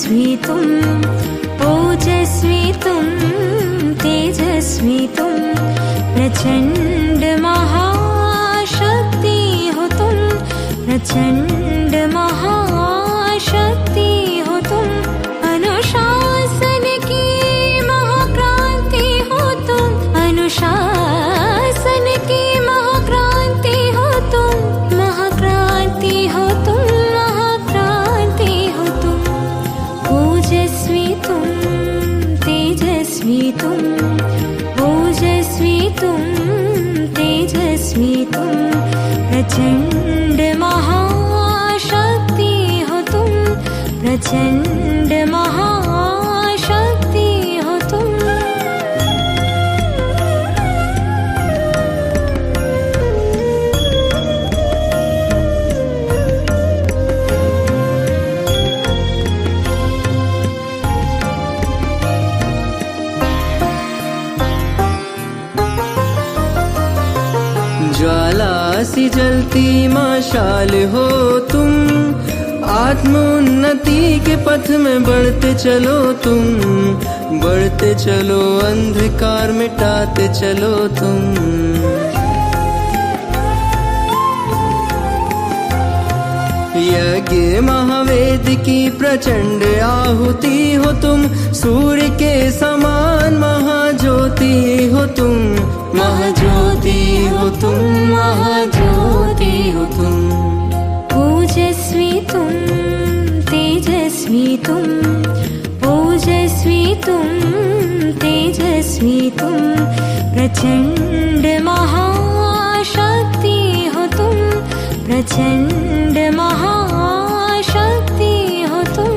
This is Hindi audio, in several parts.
तेजस्वी तुम, ओजस्वी तुम, तेजस्वी तुम, प्रचंड महाशक्ति हो तुम, प्रचंड महाशक्ति हो तुम, अनुशासन की महाक्रांति हो तुम, अनुशासन की महाक्रांति हो तुम, महाक्रांति हो तुम, महाक्रांति हो तुम, ओजस्वी तुम, तेजस्वी तुम, ओजस्वी तुम, तेजस्वी तुम, प्रचंड महाशक्ति हो तुम, प्रचंड महाशक्ति हो तुम। ज्वाला सी जलती मशाल हो तुम, आत्मोन्नति के पथ में बढ़ते चलो तुम, बढ़ते चलो, अंधकार मिटाते चलो तुम। यज्ञ महावेद की प्रचंड आहुति हो तुम, सूर्य के समान महाज्योति हो तुम, महाज्योति हो तुम, महाज्योति हो तुम, ओजस्वी तुम, तेजस्वी तुम, ओजस्वी तुम, तेजस्वी तुम, प्रचंड महाशक्ति हो तुम, प्रचंड महाशक्ति हो तुम।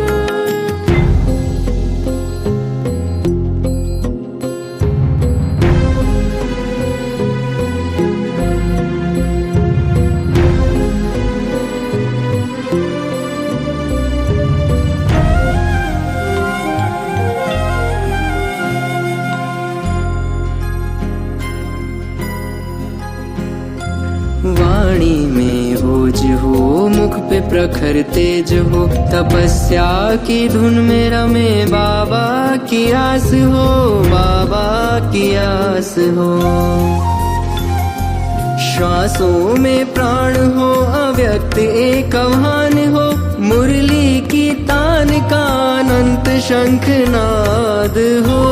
वाणी में ओज हो, मुख पे प्रखर तेज हो, तपस्या की धुन में रमे बाबा की आस हो, बाबा की आस हो। श्वासों में प्राण हो, अव्यक्त एक आह्वान हो, मुरली की तान का अनंत शंखनाद हो।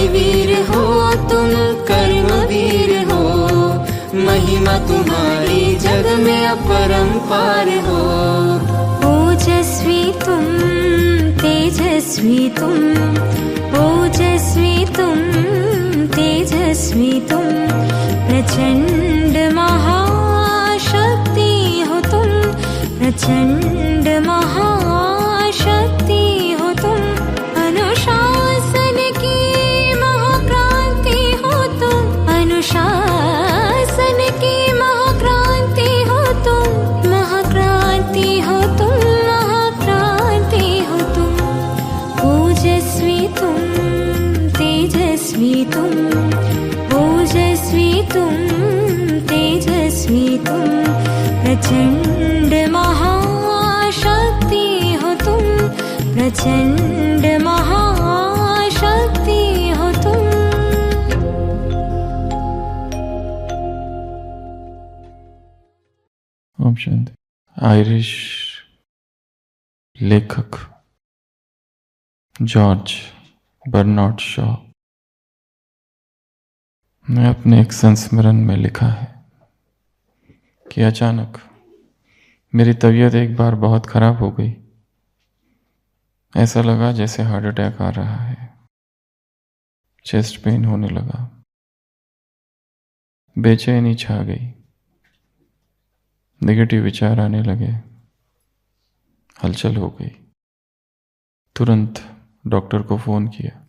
वीर हो तुम, कर्मवीर हो, महिमा तुम्हारी जग में अपरंपार हो। ओजस्वी तुम, तेजस्वी तुम, ओजस्वी तुम, तेजस्वी तुम, प्रचंड महाशक्ति हो तुम, प्रचंड महाशक्ति हो तुम, अनुशासन की महाक्रांति हो तुम, अनुशासन की महाक्रांति हो तुम, महाक्रांति हो तुम, महाक्रांति हो तुम, ओजस्वी तुम, तेजस्वी तुम, ओजस्वी तुम, तेजस्वी तुम, प्रचंड महाशक्ति हो तुम, प्रचंड महाशक्ति हो तुम। ओम शांति। आयरिश लेखक जॉर्ज बर्नार्ड शॉ ने अपने एक संस्मरण में लिखा है कि अचानक मेरी तबीयत एक बार बहुत खराब हो गई। ऐसा लगा जैसे हार्ट अटैक आ रहा है। चेस्ट पेन होने लगा, बेचैनी छा गई, नेगेटिव विचार आने लगे, हलचल हो गई। तुरंत डॉक्टर को फ़ोन किया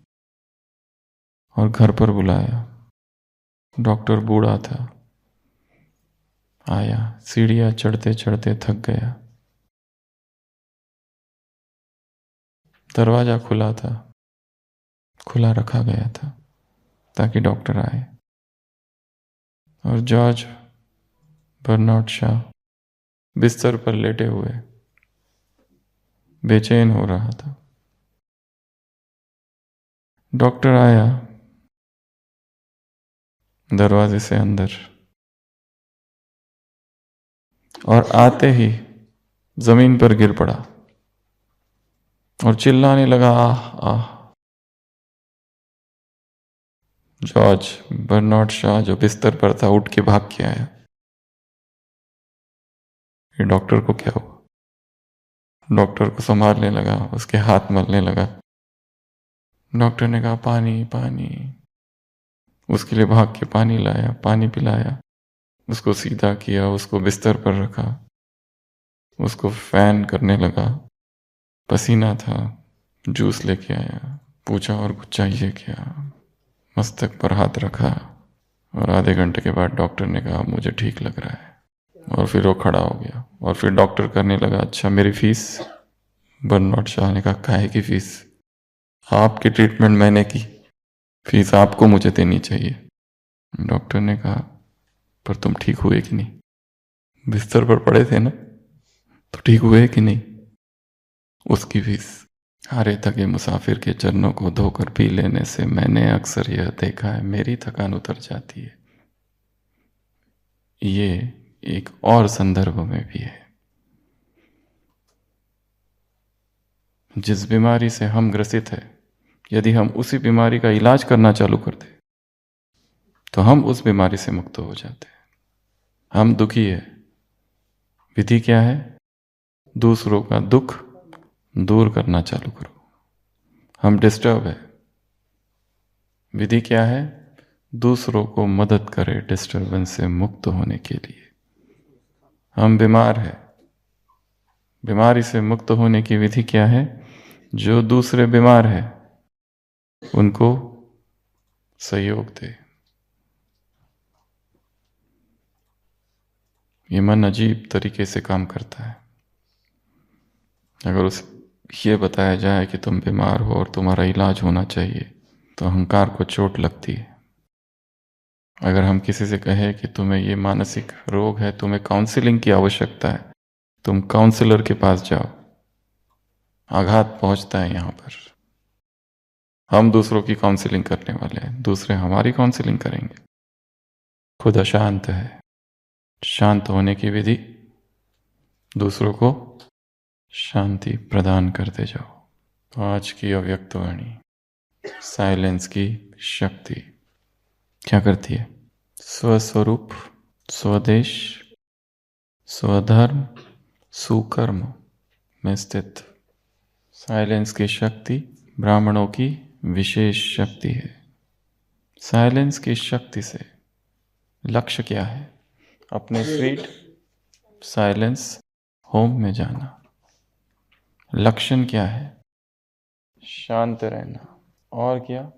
और घर पर बुलाया। डॉक्टर बूढ़ा था, आया, सीढ़ियाँ चढ़ते चढ़ते थक गया। दरवाज़ा खुला था, खुला रखा गया था ताकि डॉक्टर आए। और जॉर्ज बर्नार्ड शॉ बिस्तर पर लेटे हुए बेचैन हो रहा था। डॉक्टर आया दरवाजे से अंदर, और आते ही जमीन पर गिर पड़ा और चिल्लाने लगा, आह आह। जॉर्ज बर्नार्ड शॉ जो बिस्तर पर था उठ के भाग के आया। ये डॉक्टर को क्या हुआ? डॉक्टर को संभालने लगा, उसके हाथ मलने लगा। डॉक्टर ने कहा पानी पानी। उसके लिए भाग के पानी लाया, पानी पिलाया, उसको सीधा किया, उसको बिस्तर पर रखा, उसको फैन करने लगा। पसीना था, जूस लेके आया, पूछा और कुछ चाहिए क्या? मस्तक पर हाथ रखा और आधे घंटे के बाद डॉक्टर ने कहा मुझे ठीक लग रहा है। और फिर वो खड़ा हो गया और फिर डॉक्टर करने लगा, अच्छा मेरी फीस? बर्नार्ड शॉ ने कहा काहे की फीस? आपकी ट्रीटमेंट मैंने की, फीस आपको मुझे देनी चाहिए। डॉक्टर ने कहा पर तुम ठीक हुए कि नहीं? बिस्तर पर पड़े थे ना, तो ठीक हुए कि नहीं? उसकी फीस। हारे थके मुसाफिर के चरणों को धोकर पी लेने से मैंने अक्सर यह देखा है, मेरी थकान उतर जाती है। ये एक और संदर्भ में भी है। जिस बीमारी से हम ग्रसित है, यदि हम उसी बीमारी का इलाज करना चालू कर दें तो हम उस बीमारी से मुक्त हो जाते हैं। हम दुखी है, विधि क्या है? दूसरों का दुख दूर करना चालू करो। हम डिस्टर्ब है, विधि क्या है? दूसरों को मदद करे डिस्टर्बेंस से मुक्त होने के लिए। हम बीमार है, बीमारी से मुक्त होने की विधि क्या है? जो दूसरे बीमार है उनको सहयोग दे। ये मन अजीब तरीके से काम करता है। अगर उसे ये बताया जाए कि तुम बीमार हो और तुम्हारा इलाज होना चाहिए तो अहंकार को चोट लगती है। अगर हम किसी से कहें कि तुम्हें ये मानसिक रोग है, तुम्हें काउंसलिंग की आवश्यकता है, तुम काउंसलर के पास जाओ, आघात पहुंचता है यहां पर। हम दूसरों की काउंसलिंग करने वाले हैं, दूसरे हमारी काउंसलिंग करेंगे। खुद अशांत है, शांत होने की विधि दूसरों को शांति प्रदान करते जाओ। आज की अव्यक्त वाणी, साइलेंस की शक्ति क्या करती है? स्वस्वरूप, स्वदेश, स्वधर्म, सुकर्म में स्थित साइलेंस की शक्ति ब्राह्मणों की विशेष शक्ति है। साइलेंस की शक्ति से लक्ष्य क्या है? अपने स्वीट साइलेंस होम में जाना। लक्षण क्या है? शांत रहना। और क्या?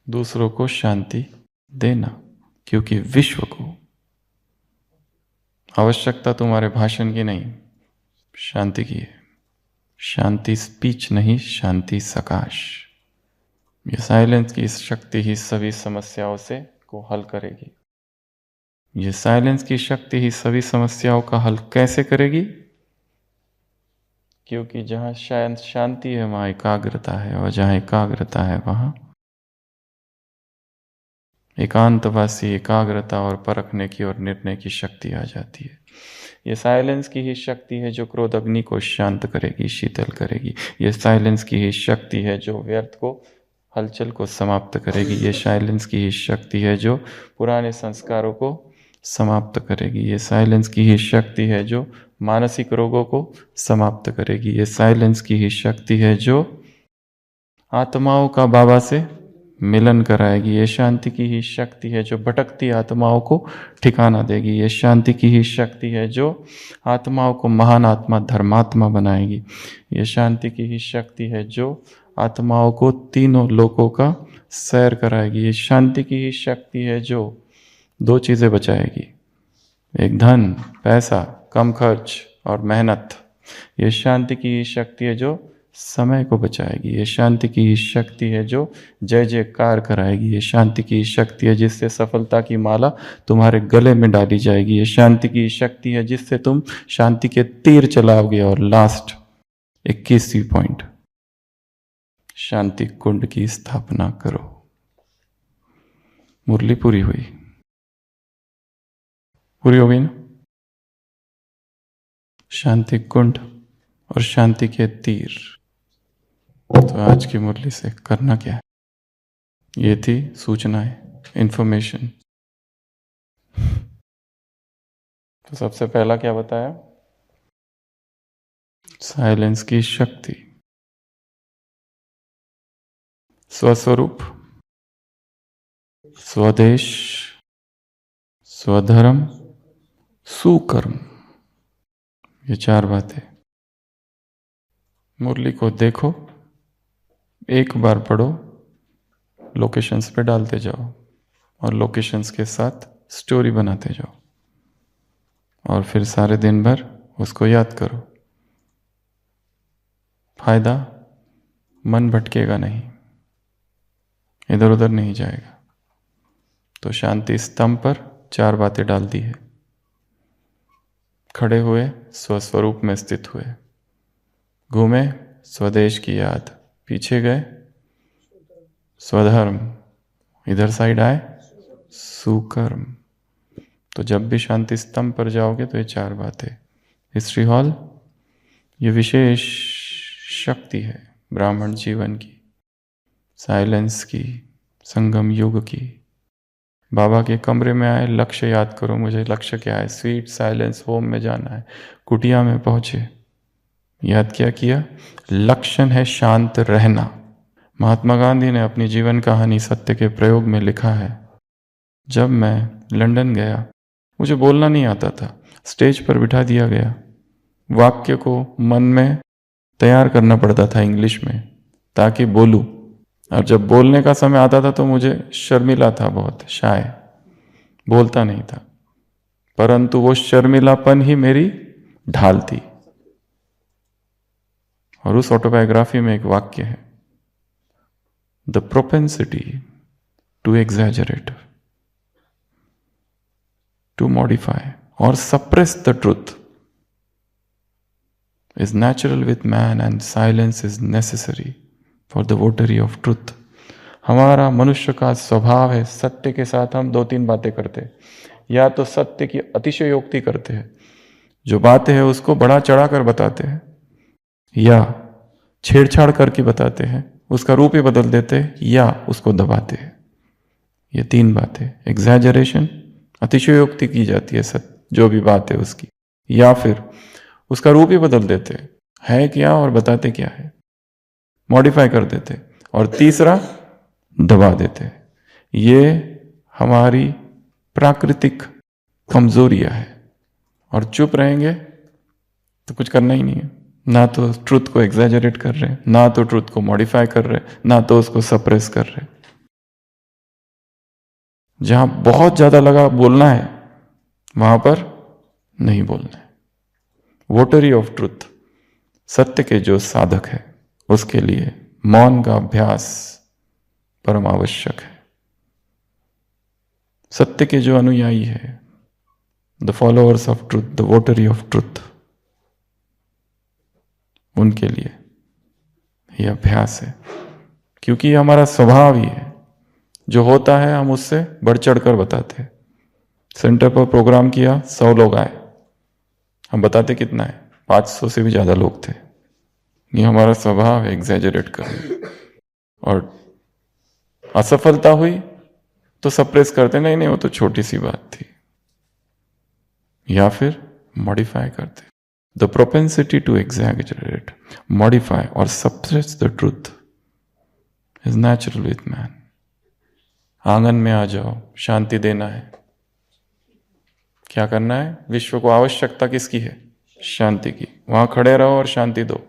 दूसरों को शांति देना, क्योंकि विश्व को आवश्यकता तुम्हारे भाषण की नहीं, शांति की है। शांति स्पीच नहीं, शांति सकाश। ये साइलेंस की शक्ति ही सभी समस्याओं से को हल करेगी। ये साइलेंस की शक्ति ही सभी समस्याओं का हल कैसे करेगी? क्योंकि जहाँ शांति है वहाँ एकाग्रता है, और जहाँ एकाग्रता है वहाँ एकांतवासी एकाग्रता और परखने की और निर्णय की शक्ति आ जाती है। ये साइलेंस की ही शक्ति है जो क्रोध अग्नि को शांत करेगी, शीतल करेगी। ये साइलेंस की ही शक्ति है जो व्यर्थ को, हलचल को समाप्त करेगी। ये साइलेंस की ही शक्ति है जो पुराने संस्कारों को समाप्त करेगी। ये साइलेंस की ही शक्ति है जो मानसिक रोगों को समाप्त करेगी। ये साइलेंस की ही शक्ति है जो आत्माओं का बाबा से मिलन कराएगी। ये शांति की ही शक्ति है जो भटकती आत्माओं को ठिकाना देगी। ये शांति की ही शक्ति है जो आत्माओं को महान आत्मा धर्मात्मा बनाएगी। ये शांति की ही शक्ति है जो आत्माओं को तीनों लोकों का सैर कराएगी। ये शांति की ही शक्ति है जो दो चीज़ें बचाएगी, एक धन पैसा, कम खर्च और मेहनत। ये शांति की ही शक्ति है जो समय को बचाएगी। ये शांति की शक्ति है जो जय जयकार कराएगी। ये शांति की शक्ति है जिससे सफलता की माला तुम्हारे गले में डाली जाएगी। ये शांति की शक्ति है जिससे तुम शांति के तीर चलाओगे। और लास्ट 21वीं पॉइंट, शांति कुंड की स्थापना करो। मुरली पूरी हुई, पूरी हो गई ना? शांति कुंड और शांति के तीर। तो आज की मुरली से करना क्या है? ये थी सूचनाएं, इंफॉर्मेशन। तो सबसे पहला क्या बताया? साइलेंस की शक्ति, स्वस्वरूप, स्वदेश, स्वधर्म, सुकर्म, ये 4 बातें। मुरली को देखो, एक बार पढ़ो, लोकेशंस पे डालते जाओ और लोकेशंस के साथ स्टोरी बनाते जाओ और फिर सारे दिन भर उसको याद करो। फायदा, मन भटकेगा नहीं, इधर उधर नहीं जाएगा। तो शांति स्तंभ पर 4 बातें डाल दी है। खड़े हुए, स्वस्वरूप में स्थित हुए, घूमे, स्वदेश की याद, पीछे गए, स्वधर्म, इधर साइड आए, सुकर्म। तो जब भी शांति स्तंभ पर जाओगे तो ये 4 बातें। हिस्ट्री हॉल ये विशेष शक्ति है ब्राह्मण जीवन की, साइलेंस की, संगम युग की। बाबा के कमरे में आए, लक्ष्य याद करो, मुझे लक्ष्य क्या है? स्वीट साइलेंस होम में जाना है। कुटिया में पहुंचे, याद क्या किया? लक्ष्य है शांत रहना। महात्मा गांधी ने अपनी जीवन कहानी सत्य के प्रयोग में लिखा है, जब मैं लंदन गया मुझे बोलना नहीं आता था, स्टेज पर बिठा दिया गया, वाक्य को मन में तैयार करना पड़ता था इंग्लिश में ताकि बोलूं। और जब बोलने का समय आता था तो मुझे शर्मिला था, बहुत शाय, बोलता नहीं था। परंतु वो शर्मिलापन ही मेरी ढाल थी। और उस ऑटोबायोग्राफी में एक वाक्य है, the propensity to exaggerate, to modify और suppress the truth is natural with man and silence is necessary for the votary of truth। हमारा मनुष्य का स्वभाव है, सत्य के साथ हम 2-3 बातें करते हैं। या तो सत्य की अतिशयोक्ति करते हैं, जो बातें हैं उसको बढ़ा चढ़ा कर बताते हैं, या छेड़छाड़ करके बताते हैं, उसका रूप ही बदल देते हैं, या उसको दबाते हैं। ये 3 बातें, एग्जैजरेशन, अतिशयोक्ति की जाती है सत्य जो भी बात है उसकी, या फिर उसका रूप ही बदल देते है क्या और बताते क्या है, मॉडिफाई कर देते, और तीसरा दबा देते। ये हमारी प्राकृतिक कमजोरियां है। और चुप रहेंगे तो कुछ करना ही नहीं है, ना तो ट्रुथ को एग्जैजरेट कर रहे हैं, ना तो ट्रुथ को मॉडिफाई कर रहे हैं, ना तो उसको सप्रेस कर रहे हैं। जहां बहुत ज्यादा लगा बोलना है वहां पर नहीं बोलना है। वोटरी ऑफ ट्रुथ, सत्य के जो साधक है उसके लिए मौन का अभ्यास परम आवश्यक है। सत्य के जो अनुयायी है, the followers of truth, the votary of truth, उनके लिए यह अभ्यास है। क्योंकि यह हमारा स्वभाव ही है, जो होता है हम उससे बढ़ चढ़ कर बताते हैं। सेंटर पर प्रोग्राम किया, 100 लोग आए, हम बताते कितना है? 500 से भी ज्यादा लोग थे। ये हमारा स्वभाव है एग्जैजरेट करना। और असफलता हुई तो सप्रेस करते, नहीं नहीं वो तो छोटी सी बात थी, या फिर मॉडिफाई करते। The propensity to exaggerate, modify और suppress the truth is natural with man. आंगन में आ जाओ, शांति देना है। क्या करना है? विश्व को आवश्यकता किसकी है? शांति की। वहां खड़े रहो और शांति दो।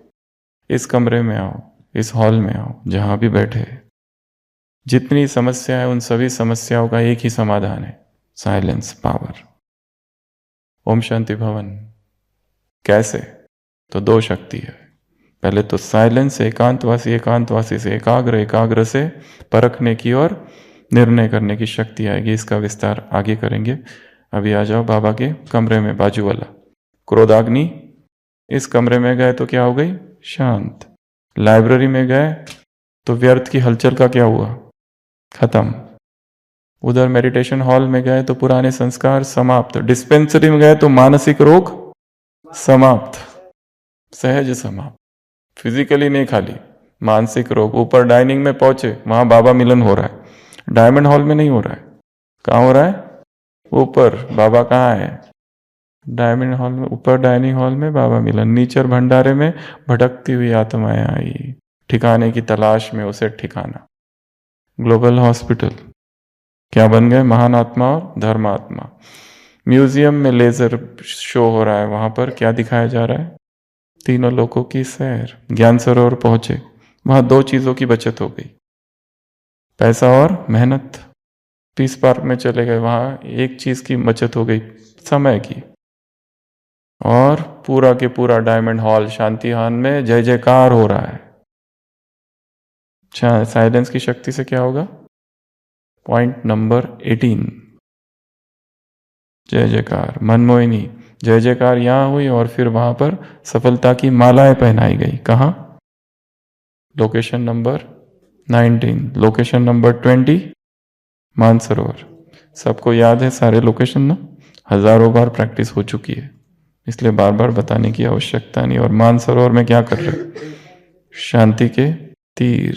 इस कमरे में आओ, इस हॉल में आओ, जहां भी बैठे, जितनी समस्या है उन सभी समस्याओं का एक ही समाधान है, साइलेंस पावर। ओम शांति भवन। कैसे? तो 2 शक्ति है, पहले तो साइलेंस से एकांतवासी, एकांतवासी से एकाग्र, एकाग्र से परखने की और निर्णय करने की शक्ति आएगी। इसका विस्तार आगे करेंगे। अभी आ जाओ बाबा के कमरे में, बाजू वाला क्रोधाग्नि। इस कमरे में गए तो क्या हो गई? शांत। लाइब्रेरी में गए तो व्यर्थ की हलचल का क्या हुआ? खत्म। उधर मेडिटेशन हॉल में गए तो पुराने संस्कार समाप्त। डिस्पेंसरी में गए तो मानसिक रोग समाप्त, सहज समाप्त। फिजिकली नहीं, खाली मानसिक रोग। ऊपर डाइनिंग में पहुंचे, वहां बाबा मिलन हो रहा है। डायमंड हॉल में नहीं हो रहा है। कहाँ हो रहा है? ऊपर। बाबा कहाँ है? डायमंड हॉल में, ऊपर डाइनिंग हॉल में बाबा मिलन। नीचर भंडारे में भटकती हुई आत्माएं आई, ठिकाने की तलाश में उसे ठिकाना। ग्लोबल हॉस्पिटल क्या बन गए? महान आत्मा और धर्मात्मा। म्यूजियम में लेजर शो हो रहा है, वहां पर क्या दिखाया जा रहा है? तीनों लोगों की सैर। ज्ञान सरोवर पहुंचे, वहां दो चीजों की बचत हो गई, पैसा और मेहनत। पीस पार्क में चले गए, वहां एक चीज की बचत हो गई, समय की। और पूरा के पूरा डायमंड हॉल शांतिहान में जय जयकार हो रहा है। साइलेंस की शक्ति से क्या होगा? पॉइंट नंबर 18, जय जयकार। मनमोहिनी जय जयकार यहां हुई और फिर वहां पर सफलता की मालाएं पहनाई गई। कहां? Location number 19। Location number 20 Mansarovar. सबको याद है सारे लोकेशन ना? हजारों बार प्रैक्टिस हो चुकी है, इसलिए बार बार बताने की आवश्यकता नहीं। और मानसरोवर में क्या कर रहे? शांति के तीर।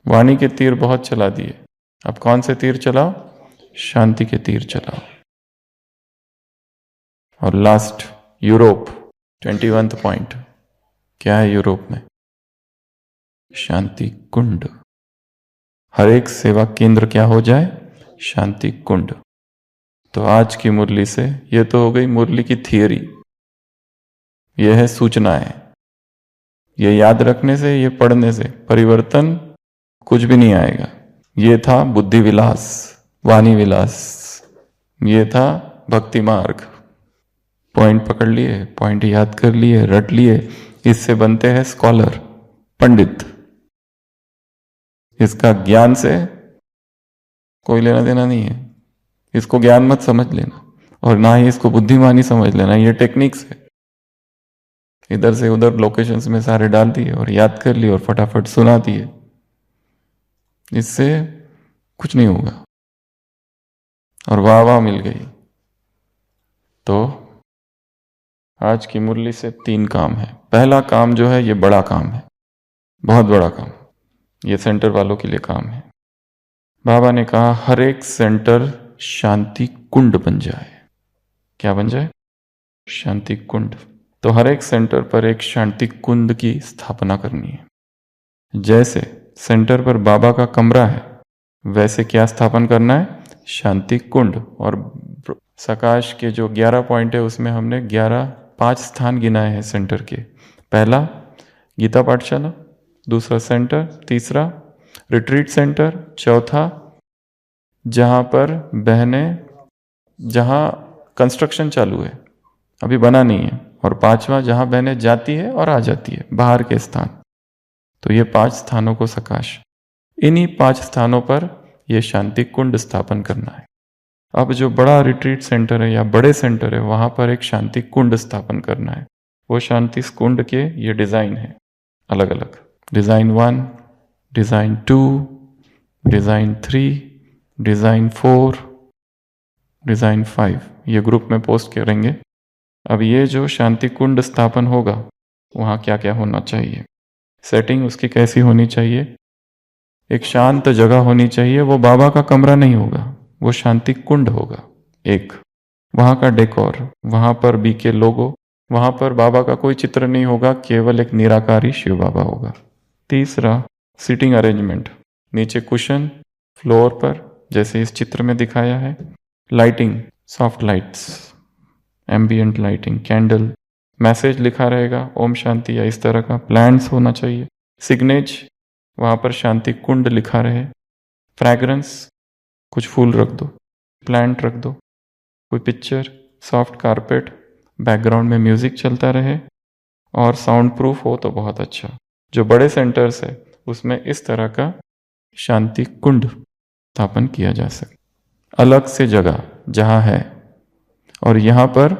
वाणी के तीर बहुत चला दिए, अब कौन से तीर चलाओ? शांति के तीर चलाओ। और लास्ट, यूरोप 21 पॉइंट। क्या है यूरोप में? शांति कुंड। हर एक सेवा केंद्र क्या हो जाए? शांति कुंड। तो आज की मुरली से, ये तो हो गई मुरली की थियरी, यह है सूचनाएं। ये याद रखने से, ये पढ़ने से परिवर्तन कुछ भी नहीं आएगा। ये था बुद्धि विलास, वाणी विलास, ये था भक्ति मार्ग। पॉइंट पकड़ लिए, पॉइंट याद कर लिए, रट लिए, इससे बनते हैं स्कॉलर, पंडित। इसका ज्ञान से कोई लेना देना नहीं है। इसको ज्ञान मत समझ लेना, और ना ही इसको बुद्धिमानी समझ लेना। ये टेक्निक्स है। इधर से उधर लोकेशंस में सारे डाल दिए और याद कर लिए और फटाफट सुना दिए, इससे कुछ नहीं होगा। और वाह वाह मिल गई। तो आज की मुरली से 3 काम है। पहला काम जो है, ये बड़ा काम है, बहुत बड़ा काम। ये सेंटर वालों के लिए काम है। बाबा ने कहा हर एक सेंटर शांति कुंड बन जाए। क्या बन जाए? शांति कुंड। तो हर एक सेंटर पर एक शांति कुंड की स्थापना करनी है। जैसे सेंटर पर बाबा का कमरा है, वैसे क्या स्थापन करना है? शांति कुंड। और सकाश के जो 11 पॉइंट है, उसमें हमने 5 स्थान गिनाए हैं सेंटर के। पहला गीता पाठशाला, दूसरा सेंटर, तीसरा रिट्रीट सेंटर, चौथा जहाँ पर बहनें, जहाँ कंस्ट्रक्शन चालू है, अभी बना नहीं है, और 5वां जहाँ बहनें जाती है और आ जाती है, बाहर के स्थान। तो ये 5 स्थानों को सकाश, इन्हीं 5 स्थानों पर यह शांति कुंड स्थापन करना है। अब जो बड़ा रिट्रीट सेंटर है या बड़े सेंटर है, वहां पर एक शांति कुंड स्थापन करना है। वो शांति कुंड के ये डिजाइन है अलग अलग। Design 1, design 2, design 3, design 4, design 5, ये ग्रुप में पोस्ट करेंगे। अब ये जो शांति कुंड स्थापन होगा, वहाँ क्या क्या होना चाहिए, सेटिंग उसकी कैसी होनी चाहिए? एक शांत जगह होनी चाहिए। वो बाबा का कमरा नहीं होगा, वो शांति कुंड होगा। एक वहाँ का डेकोर, वहाँ पर बीके लोगो, वहाँ पर बाबा का कोई चित्र नहीं होगा, केवल एक निराकारी शिव बाबा होगा। तीसरा सीटिंग अरेंजमेंट, नीचे कुशन, फ्लोर पर जैसे इस चित्र में दिखाया है। Lighting, soft lights, ambient lighting, candle, message लिखा रहेगा ओम शांति या इस तरह का। प्लांट्स होना चाहिए, सिग्नेज, वहाँ पर शांति कुंड लिखा रहे। फ्रैग्रेंस, कुछ फूल रख दो, प्लांट रख दो, कोई पिक्चर, सॉफ्ट कारपेट, बैकग्राउंड में म्यूजिक चलता रहे, और साउंड प्रूफ हो तो बहुत अच्छा। जो बड़े सेंटर्स है उसमें इस तरह का शांति कुंड स्थापन किया जा सकता, अलग से जगह जहाँ है। और यहाँ पर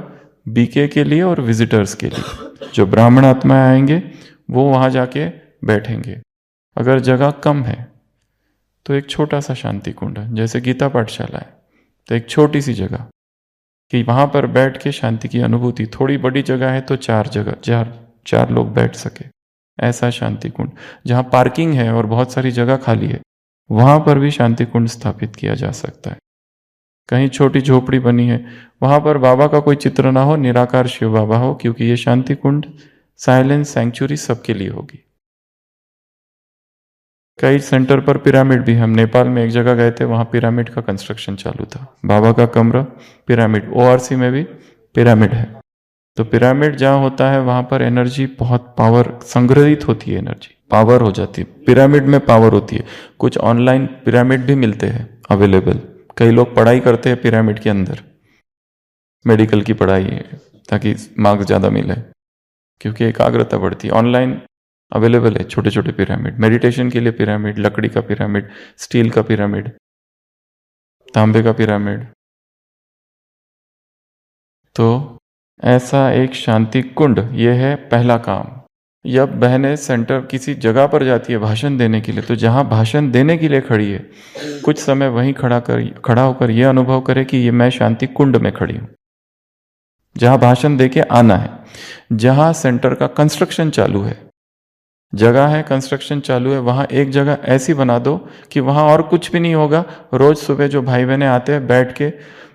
बीके के लिए और विजिटर्स के लिए, जो ब्राह्मण आत्माएं आएंगे वो वहाँ जाके बैठेंगे। अगर जगह कम है तो एक छोटा सा शांति कुंड है, जैसे गीता पाठशाला है, तो एक छोटी सी जगह कि वहाँ पर बैठ के शांति की अनुभूति। थोड़ी बड़ी जगह है तो चार लोग बैठ सके, ऐसा शांति कुंड। जहाँ पार्किंग है और बहुत सारी जगह खाली है, वहाँ पर भी शांति कुंड स्थापित किया जा सकता है। कहीं छोटी झोपड़ी बनी है, वहाँ पर बाबा का कोई चित्र ना हो, निराकार शिव बाबा हो, क्योंकि ये शांति कुंड साइलेंस सेंचुरी सबके लिए होगी। कई सेंटर पर पिरामिड भी, हम नेपाल में एक जगह गए थे, वहाँ पिरामिड का कंस्ट्रक्शन चालू था। बाबा का कमरा पिरामिड, ओआरसी में भी पिरामिड है। तो पिरामिड जहाँ होता है वहाँ पर एनर्जी बहुत पावर संग्रहित होती है, एनर्जी पावर हो जाती है। पिरामिड में पावर होती है। कुछ ऑनलाइन पिरामिड भी मिलते हैं अवेलेबल। कई लोग पढ़ाई करते हैं पिरामिड के अंदर, मेडिकल की पढ़ाई है, ताकि मार्क्स ज़्यादा मिले, क्योंकि एकाग्रता बढ़ती है। ऑनलाइन अवेलेबल है छोटे छोटे पिरामिड, मेडिटेशन के लिए पिरामिड, लकड़ी का पिरामिड, स्टील का पिरामिड, तांबे का पिरामिड। तो ऐसा एक शांति कुंड, ये है पहला काम। जब बहनें सेंटर किसी जगह पर जाती है भाषण देने के लिए, तो जहाँ भाषण देने के लिए खड़ी है, कुछ समय वहीं खड़ा होकर यह अनुभव करे कि ये मैं शांति कुंड में खड़ी हूँ, जहाँ भाषण देके आना है। जहाँ सेंटर का कंस्ट्रक्शन चालू है, जगह है कंस्ट्रक्शन चालू है, वहाँ एक जगह ऐसी बना दो कि वहाँ और कुछ भी नहीं होगा। रोज सुबह जो भाई बहनें आते हैं बैठ के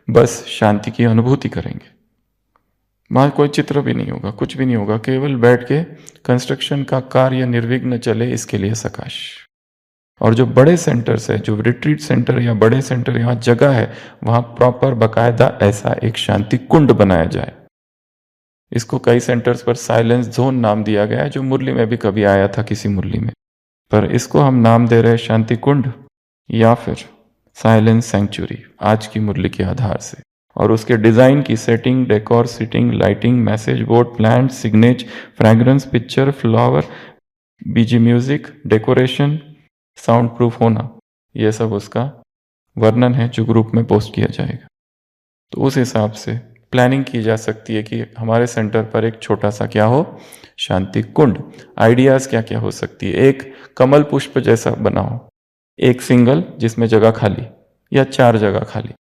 बस शांति की अनुभूति करेंगे। वहाँ कोई चित्र भी नहीं होगा, कुछ भी नहीं होगा, केवल बैठ के कंस्ट्रक्शन का कार्य निर्विघ्न चले, इसके लिए सकाश। और जो बड़े सेंटर्स है, जो रिट्रीट सेंटर या बड़े सेंटर यहाँ जगह है, वहाँ प्रॉपर बकायदा ऐसा एक शांति कुंड बनाया जाए। इसको कई सेंटर्स पर साइलेंस जोन नाम दिया गया है, जो मुरली में भी कभी आया था किसी मुरली में, पर इसको हम नाम दे रहे हैं शांति कुंड या फिर साइलेंस सेंचुरी आज की मुरली के आधार से। और उसके डिजाइन की setting, decor, seating, lighting, message board, plant, signature, fragrance, picture, flower, BG music, decoration, soundproof होना, यह सब उसका वर्णन है जो ग्रुप में पोस्ट किया जाएगा। तो उस हिसाब से प्लानिंग की जा सकती है कि हमारे सेंटर पर एक छोटा सा क्या हो, शांति कुंड। आइडियाज क्या क्या हो सकती है। एक कमल पुष्प जैसा बनाओ, एक सिंगल जिसमें जगह खाली या 4 जगह खाली,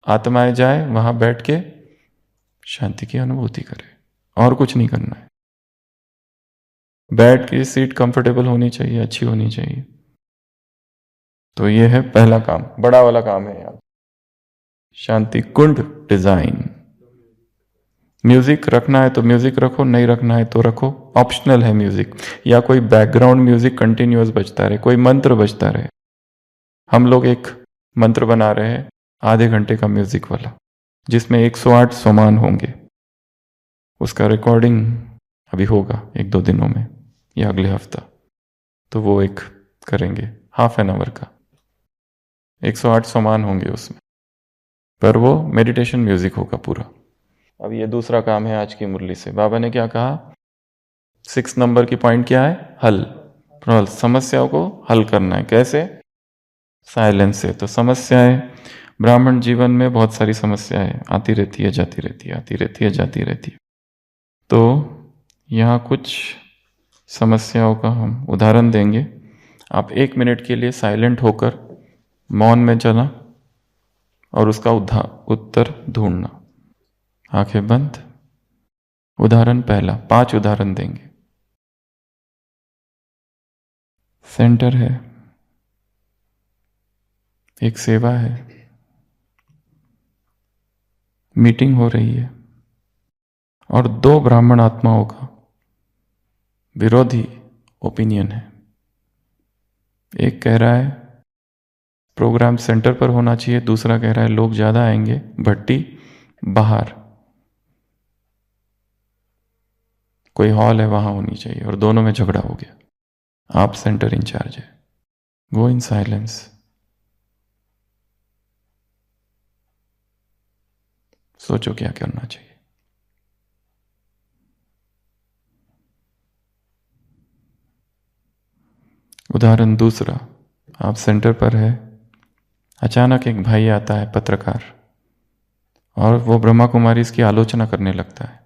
आत्माएं जाए वहां बैठ के शांति की अनुभूति करे, और कुछ नहीं करना है। बैठ के सीट कंफर्टेबल होनी चाहिए, अच्छी होनी चाहिए। तो ये है पहला काम, बड़ा वाला काम है यार, शांति कुंड डिजाइन। म्यूजिक रखना है तो म्यूजिक रखो, नहीं रखना है तो रखो, ऑप्शनल है म्यूजिक। या कोई बैकग्राउंड म्यूजिक कंटिन्यूअस बजता रहे, कोई मंत्र बजता रहे। हम लोग एक मंत्र बना रहे हैं आधे घंटे का म्यूजिक वाला, जिसमें 108 सोमान होंगे। उसका रिकॉर्डिंग अभी होगा 1-2 दिनों में या अगले हफ्ता, तो वो एक करेंगे हाफ एन आवर का। 108 सोमान होंगे उसमें, पर वो मेडिटेशन म्यूजिक होगा पूरा। अब ये दूसरा काम है आज की मुरली से। बाबा ने क्या कहा, 6 नंबर की पॉइंट क्या है, हल। समस्याओं को हल करना है। कैसे? साइलेंस से। तो समस्याएं, ब्राह्मण जीवन में बहुत सारी समस्याएं आती रहती है, जाती रहती है, आती रहती है, जाती रहती है। तो यहाँ कुछ समस्याओं का हम उदाहरण देंगे। आप 1 मिनट के लिए साइलेंट होकर मौन में चला और उसका उत्तर ढूंढना। आंखें बंद। उदाहरण पहला, 5 उदाहरण देंगे। सेंटर है, एक सेवा है, मीटिंग हो रही है और 2 ब्राह्मण आत्माओं का विरोधी ओपिनियन है। एक कह रहा है प्रोग्राम सेंटर पर होना चाहिए, दूसरा कह रहा है लोग ज्यादा आएंगे, भट्टी बाहर कोई हॉल है वहां होनी चाहिए, और दोनों में झगड़ा हो गया। आप सेंटर इंचार्ज है, गो इन साइलेंस। सोचो क्या करना चाहिए। उदाहरण दूसरा, आप सेंटर पर है, अचानक एक भाई आता है पत्रकार, और वो ब्रह्मा कुमारी इसकी आलोचना करने लगता है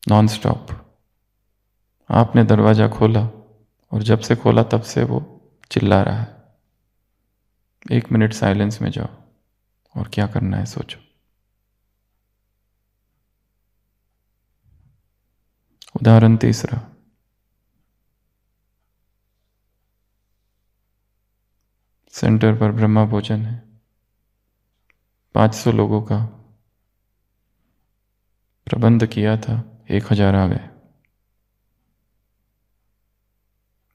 नॉन स्टॉप। आपने दरवाजा खोला और जब से खोला तब से वो चिल्ला रहा है। 1 मिनट साइलेंस में जाओ और क्या करना है सोचो। उदाहरण तीसरा, सेंटर पर ब्रह्मा भोजन है, 500 लोगों का प्रबंध किया था, 1000 आ गए।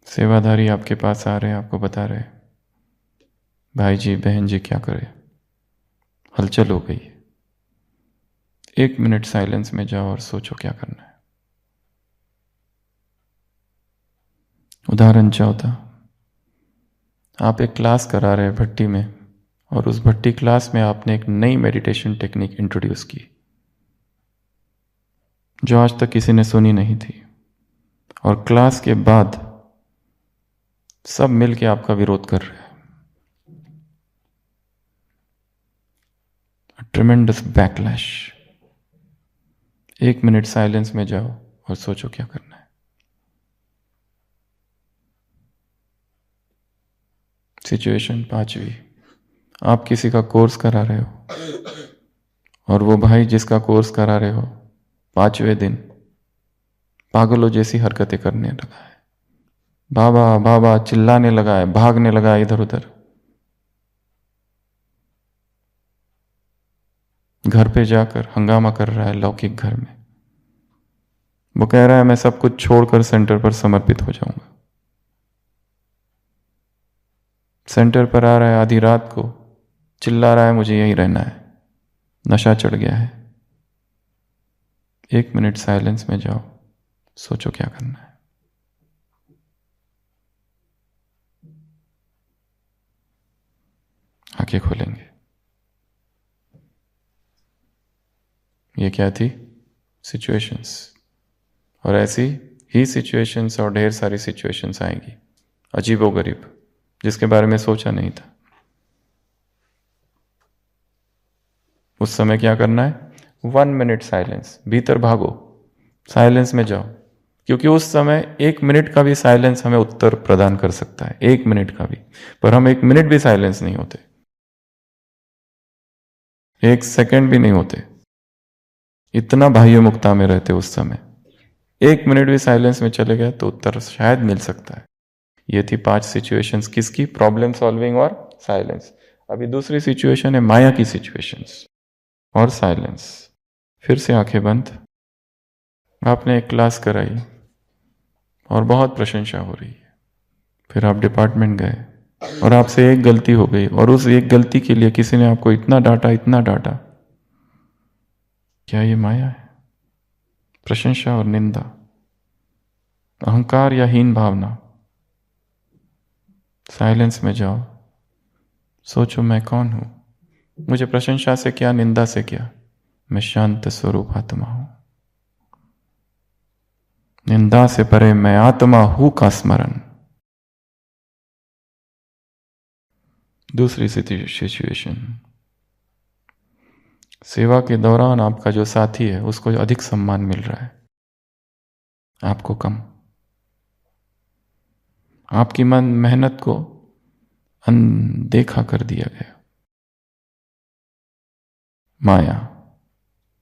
सेवाधारी आपके पास आ रहे हैं, आपको बता रहे भाई जी बहन जी क्या करें, हलचल हो गई। 1 मिनट साइलेंस में जाओ और सोचो क्या करना है। उदाहरण चौथा, आप एक क्लास करा रहे हैं भट्टी में, और उस भट्टी क्लास में आपने एक नई मेडिटेशन टेक्निक इंट्रोड्यूस की जो आज तक किसी ने सुनी नहीं थी, और क्लास के बाद सब मिलके आपका विरोध कर रहे हैं। ट्रेमेंडस बैकलैश। 1 मिनट साइलेंस में जाओ और सोचो क्या करना है। सिचुएशन 5वीं, आप किसी का कोर्स करा रहे हो और वो भाई जिसका कोर्स करा रहे हो 5वें दिन पागलों जैसी हरकतें करने लगा है, बाबा बाबा चिल्लाने लगा है, भागने लगा है इधर उधर। घर पे जाकर हंगामा कर रहा है लौकिक घर में। वो कह रहा है मैं सब कुछ छोड़कर सेंटर पर समर्पित हो जाऊंगा। सेंटर पर आ रहा है आधी रात को, चिल्ला रहा है मुझे यहीं रहना है, नशा चढ़ गया है। 1 मिनट साइलेंस में जाओ, सोचो क्या करना है। आंखें खोलेंगे। ये क्या थी? सिचुएशंस। और ऐसी ही सिचुएशंस और ढेर सारी सिचुएशंस आएंगी, अजीबोगरीब, जिसके बारे में सोचा नहीं था। उस समय क्या करना है? 1 मिनट साइलेंस, भीतर भागो, साइलेंस में जाओ, क्योंकि उस समय 1 मिनट का भी साइलेंस हमें उत्तर प्रदान कर सकता है, 1 मिनट का भी। पर हम 1 मिनट भी साइलेंस नहीं होते, 1 सेकंड भी नहीं होते, इतना बाह्य मुक्ता में रहते उस समय। 1 मिनट भी साइलेंस में चले गए तो उत्तर शायद मिल सकता है। ये थी 5 सिचुएशंस किसकी? प्रॉब्लम सॉल्विंग और साइलेंस। अभी दूसरी सिचुएशन है माया की सिचुएशंस और साइलेंस। फिर से आंखें बंद। आपने एक क्लास कराई और बहुत प्रशंसा हो रही है। फिर आप डिपार्टमेंट गए और आपसे एक गलती हो गई, और उस एक गलती के लिए किसी ने आपको इतना डांटा, इतना डांटा। क्या ये माया है? प्रशंसा और निंदा, अहंकार या हीन भावना। साइलेंस में जाओ, सोचो मैं कौन हूं, मुझे प्रशंसा से क्या, निंदा से क्या? मैं शांत स्वरूप आत्मा हूं। निंदा से परे मैं आत्मा हूं का स्मरण। दूसरी सिचुएशन, सेवा के दौरान आपका जो साथी है उसको अधिक सम्मान मिल रहा है, आपको कम। आपकी मेहनत को अनदेखा कर दिया गया। माया,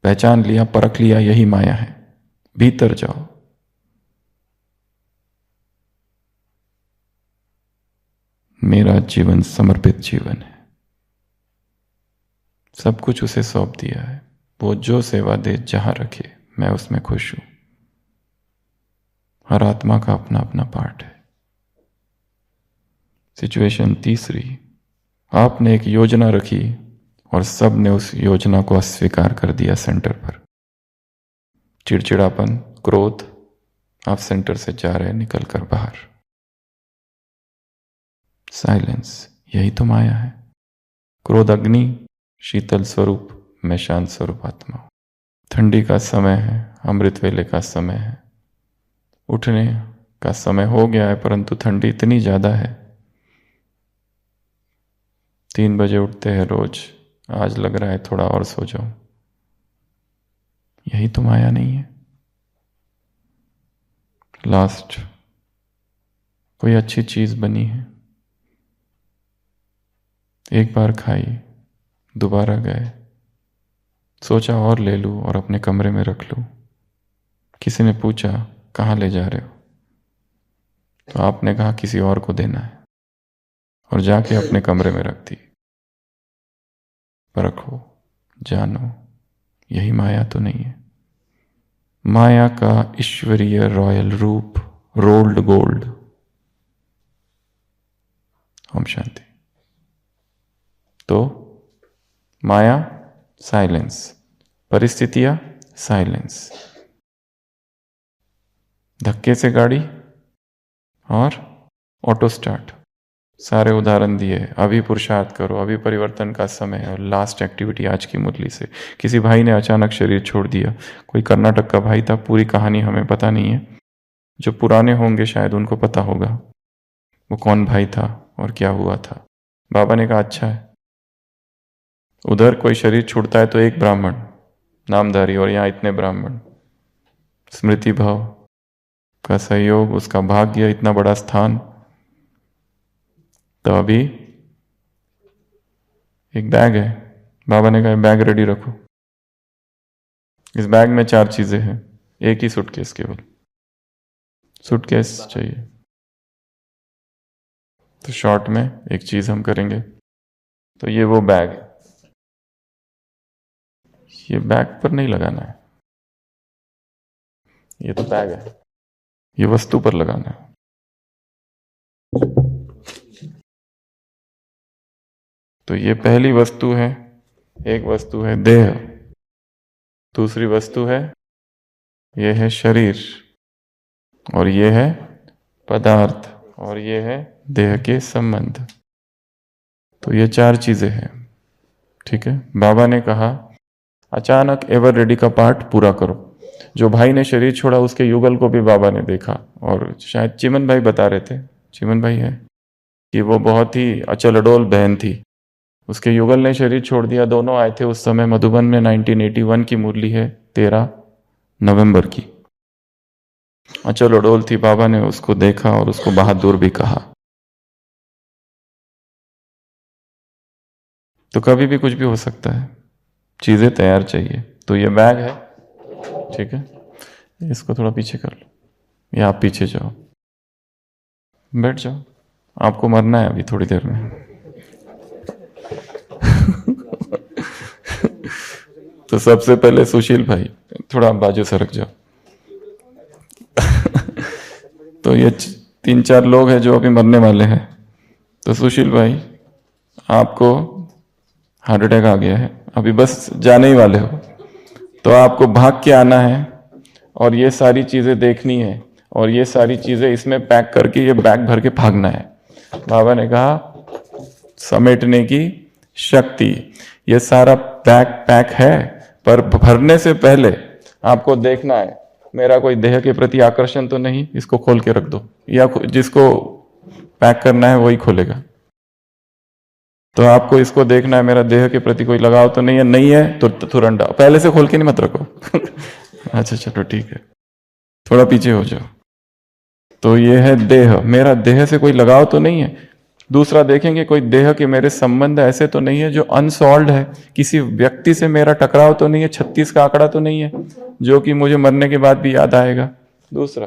पहचान लिया, परख लिया, यही माया है। भीतर जाओ, मेरा जीवन समर्पित जीवन है, सब कुछ उसे सौंप दिया है। वो जो सेवा दे, जहां रखे, मैं उसमें खुश हूं। हर आत्मा का अपना अपना पार्ट है। सिचुएशन तीसरी, आपने एक योजना रखी और सब ने उस योजना को अस्वीकार कर दिया सेंटर पर। चिड़चिड़ापन, क्रोध, आप सेंटर से जा रहे हैं निकल कर बाहर। साइलेंस, यही तो माया है। क्रोध अग्नि, शीतल स्वरूप, मैं शांत स्वरूप आत्मा हूं। ठंडी का समय है, अमृत वेले का समय है, उठने का समय हो गया है, परंतु ठंडी इतनी ज़्यादा है। 3 बजे उठते हैं रोज, आज लग रहा है थोड़ा और सो जाऊं। यही तो माया नहीं है? लास्ट कोई अच्छी चीज बनी है, एक बार खाई, दोबारा गए, सोचा और ले लूं और अपने कमरे में रख लूं। किसी ने पूछा कहाँ ले जा रहे हो, तो आपने कहा किसी और को देना है, और जाके अपने कमरे में रख दी। परखो, जानो, यही माया तो नहीं है? माया का ईश्वरीय रॉयल रूप, रोल्ड गोल्ड। ओम शांति। तो माया साइलेंस, परिस्थितियां साइलेंस, धक्के से गाड़ी और ऑटो स्टार्ट, सारे उदाहरण दिए। अभी पुरुषार्थ करो, अभी परिवर्तन का समय है। और लास्ट एक्टिविटी आज की मुरली से, किसी भाई ने अचानक शरीर छोड़ दिया, कोई कर्नाटक का भाई था, पूरी कहानी हमें पता नहीं है, जो पुराने होंगे शायद उनको पता होगा वो कौन भाई था और क्या हुआ था। बाबा ने कहा अच्छा है, उधर कोई शरीर छूटता है तो एक ब्राह्मण नामधारी, और यहाँ इतने ब्राह्मण, स्मृति भाव का सहयोग, उसका भाग्य, इतना बड़ा स्थान। तो अभी एक बैग है, बाबा ने कहा बैग रेडी रखो। इस बैग में 4 चीजें हैं, एक ही सूटकेस, केवल सूटकेस चाहिए। तो शॉर्ट में एक चीज हम करेंगे। तो ये वो बैग है, ये बैग पर नहीं लगाना है, ये तो बैग है, ये वस्तु पर लगाना है। तो ये पहली वस्तु है, एक वस्तु है देह, दूसरी वस्तु है ये है शरीर, और ये है पदार्थ, और ये है देह के संबंध। तो ये 4 चीजें हैं, ठीक है। बाबा ने कहा अचानक एवर रेडी का पार्ट पूरा करो। जो भाई ने शरीर छोड़ा उसके युगल को भी बाबा ने देखा, और शायद चिमन भाई बता रहे थे, चिमन भाई है, कि वो बहुत ही अचल अडोल बहन थी, उसके युगल ने शरीर छोड़ दिया। दोनों आए थे उस समय मधुबन में, 1981 की मुरली है, 13 नवंबर की। अचल अडोल थी, बाबा ने उसको देखा और उसको बहादुर भी कहा। तो कभी भी कुछ भी हो सकता है, चीजें तैयार चाहिए। तो ये बैग है, ठीक है, इसको थोड़ा पीछे कर लो, या आप पीछे जाओ, बैठ जाओ, आपको मरना है अभी थोड़ी देर में। तो सबसे पहले सुशील भाई, थोड़ा बाजू सरक जाओ। तो ये 3-4 लोग हैं जो अभी मरने वाले हैं। तो सुशील भाई, आपको हार्ट अटैक आ गया है, अभी बस जाने ही वाले हो, तो आपको भाग के आना है और ये सारी चीजें देखनी है, और ये सारी चीजें इसमें पैक करके ये बैग भर के भागना है। बाबा ने कहा समेटने की शक्ति, ये सारा बैग पैक है, पर भरने से पहले आपको देखना है मेरा कोई देह के प्रति आकर्षण तो नहीं, इसको खोल के रख दो, या जिसको पैक करना है वही खोलेगा। तो आपको इसको देखना है मेरा देह के प्रति कोई लगाव तो नहीं है, नहीं है तो तुरंत पहले से खोल के नहीं मत रखो। अच्छा चलो ठीक है, थोड़ा पीछे हो जाओ। तो ये है देह, मेरा देह से कोई लगाव तो नहीं है। दूसरा देखेंगे कोई देह के मेरे संबंध ऐसे तो नहीं है जो अनसॉल्व्ड है, किसी व्यक्ति से मेरा टकराव तो नहीं है, 36 का आंकड़ा तो नहीं है जो कि मुझे मरने के बाद भी याद आएगा। दूसरा,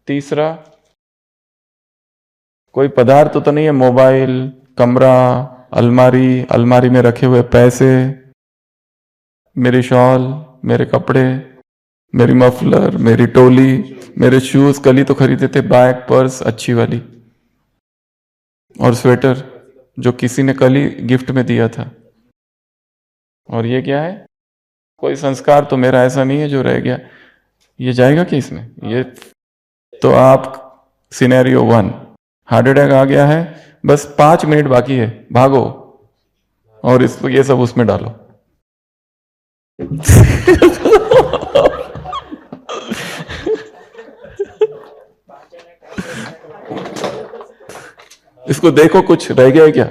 तीसरा, कोई पदार्थ तो नहीं है, मोबाइल, कमरा, अलमारी, अलमारी में रखे हुए पैसे, मेरी शॉल, मेरे कपड़े, मेरी मफलर, मेरी टोली, मेरे शूज, कल ही तो खरीदे थे, बैग, पर्स अच्छी वाली, और स्वेटर जो किसी ने कल ही गिफ्ट में दिया था। और ये क्या है, कोई संस्कार तो मेरा ऐसा नहीं है जो रह गया, ये जाएगा क्या इसमें? ये तो आप सिनेरियो 1, हार्ट अटैक आ गया है, बस 5 मिनट बाकी है, भागो और इसको ये सब उसमें डालो। इसको देखो, कुछ रह गया है क्या?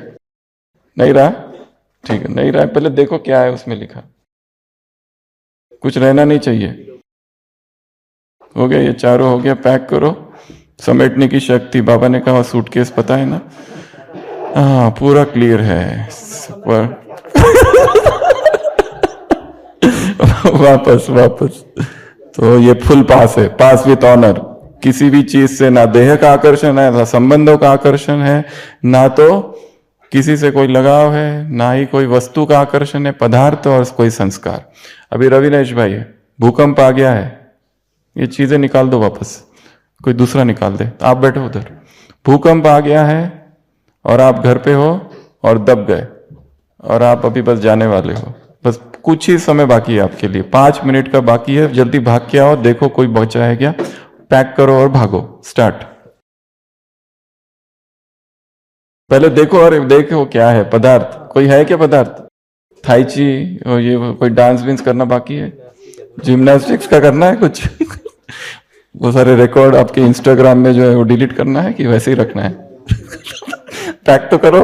नहीं रहा? ठीक है, नहीं रहा, पहले देखो क्या है उसमें लिखा। कुछ रहना नहीं चाहिए। हो गया, ये चारों हो गया, पैक करो। समेटने की शक्ति, बाबा ने कहा सूटकेस पता है ना? हाँ, पूरा क्लियर है पर वापस तो ये फुल पास है, पास विथ ऑनर। किसी भी चीज से ना देह का आकर्षण है, ना संबंधों का आकर्षण है, ना तो किसी से कोई लगाव है, ना ही कोई वस्तु का आकर्षण है, पदार्थ और कोई संस्कार। अभी रविनेश भाई, भूकंप आ गया है, ये चीजें निकाल दो वापस, कोई दूसरा निकाल दे। आप बैठो उधर। भूकंप आ गया है और आप घर पे हो और दब गए और आप अभी बस जाने वाले हो। बस कुछ ही समय बाकी है आपके लिए, 5 मिनट का बाकी है। जल्दी भाग के आओ, देखो कोई बचा है क्या, पैक करो और भागो। स्टार्ट। पहले देखो, और देखो क्या है पदार्थ, कोई है क्या पदार्थ? थाईची और ये कोई डांस विंस करना बाकी है, जिम्नास्टिक्स का करना है कुछ वो सारे रिकॉर्ड आपके इंस्टाग्राम में जो है वो डिलीट करना है कि वैसे ही रखना है? पैक तो करो।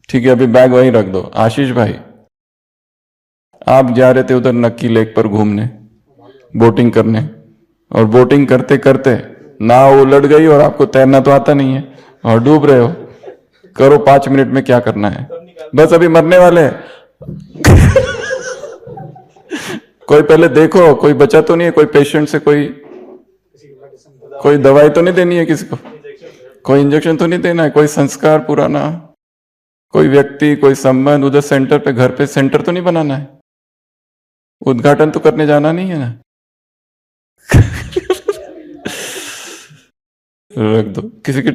ठीक है, अभी बैग वहीं रख दो। आशीष भाई, आप जा रहे थे उधर नक्की लेक पर घूमने, बोटिंग करने, और बोटिंग करते करते नाव उलट गई और आपको तैरना तो आता नहीं है और डूब रहे हो। करो 5 मिनट में क्या करना है, बस अभी मरने वाले हैं। कोई पहले देखो कोई बचा तो नहीं है, कोई पेशेंट से कोई दवाई तो नहीं देनी है किसी को, कोई इंजेक्शन तो नहीं देना है, कोई संस्कार पुराना, कोई व्यक्ति, कोई संबंध उधर सेंटर पे, घर पे सेंटर तो नहीं बनाना है, उद्घाटन तो करने जाना नहीं है ना। रख दो किसी की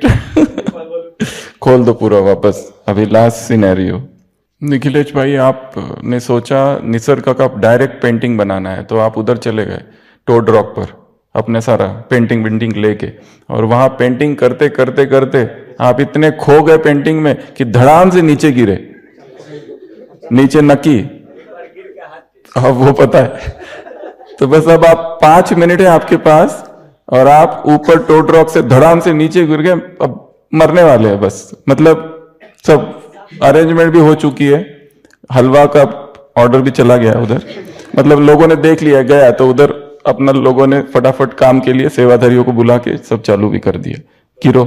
खोल दो पूरा वापस। अभी लास्ट सिनेरियो। निखिलेश भाई, आपने सोचा निसर्ग का डायरेक्ट पेंटिंग बनाना है, तो आप उधर चले गए टोड रॉक पर अपने सारा पेंटिंग लेके, और वहां पेंटिंग करते करते करते आप इतने खो गए पेंटिंग में कि धड़ाम से नीचे गिरे, नीचे नकी। अब वो पता है। तो बस अब आप 5 मिनट है आपके पास और आप ऊपर टोड रॉक से धड़ाम से नीचे गिर गए, अब मरने वाले हैं बस। मतलब सब अरेंजमेंट भी हो चुकी है, हलवा का ऑर्डर भी चला गया उधर, मतलब लोगों ने देख लिया गया, तो उधर अपना लोगों ने फटाफट काम के लिए सेवाधारियों को बुला के सब चालू भी कर दिया। गिरो।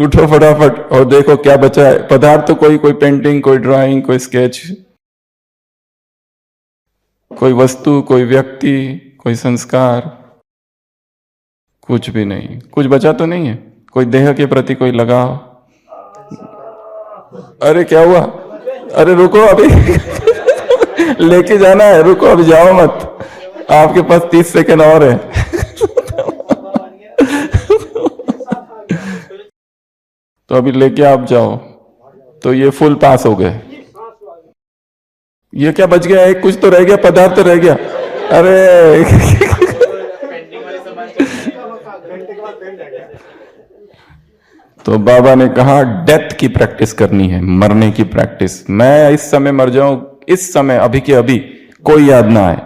उठो फटाफट और देखो क्या बचा है पदार्थ। तो कोई पेंटिंग, कोई ड्राइंग, कोई स्केच, कोई वस्तु, कोई व्यक्ति, कोई संस्कार, कुछ भी नहीं। कुछ बचा तो नहीं है? कोई देह के प्रति कोई लगाव? अरे क्या हुआ? अरे रुको, अभी लेके जाना है, रुको अभी जाओ मत, आपके पास 30 सेकंड और है। तो अभी लेके आप जाओ। तो ये फुल पास हो गए। ये क्या बच गया? एक कुछ तो रह गया, पदार्थ तो रह गया। अरे तो बाबा ने कहा डेथ की प्रैक्टिस करनी है, मरने की प्रैक्टिस। मैं इस समय मर जाऊं, इस समय अभी के अभी, कोई याद ना आए,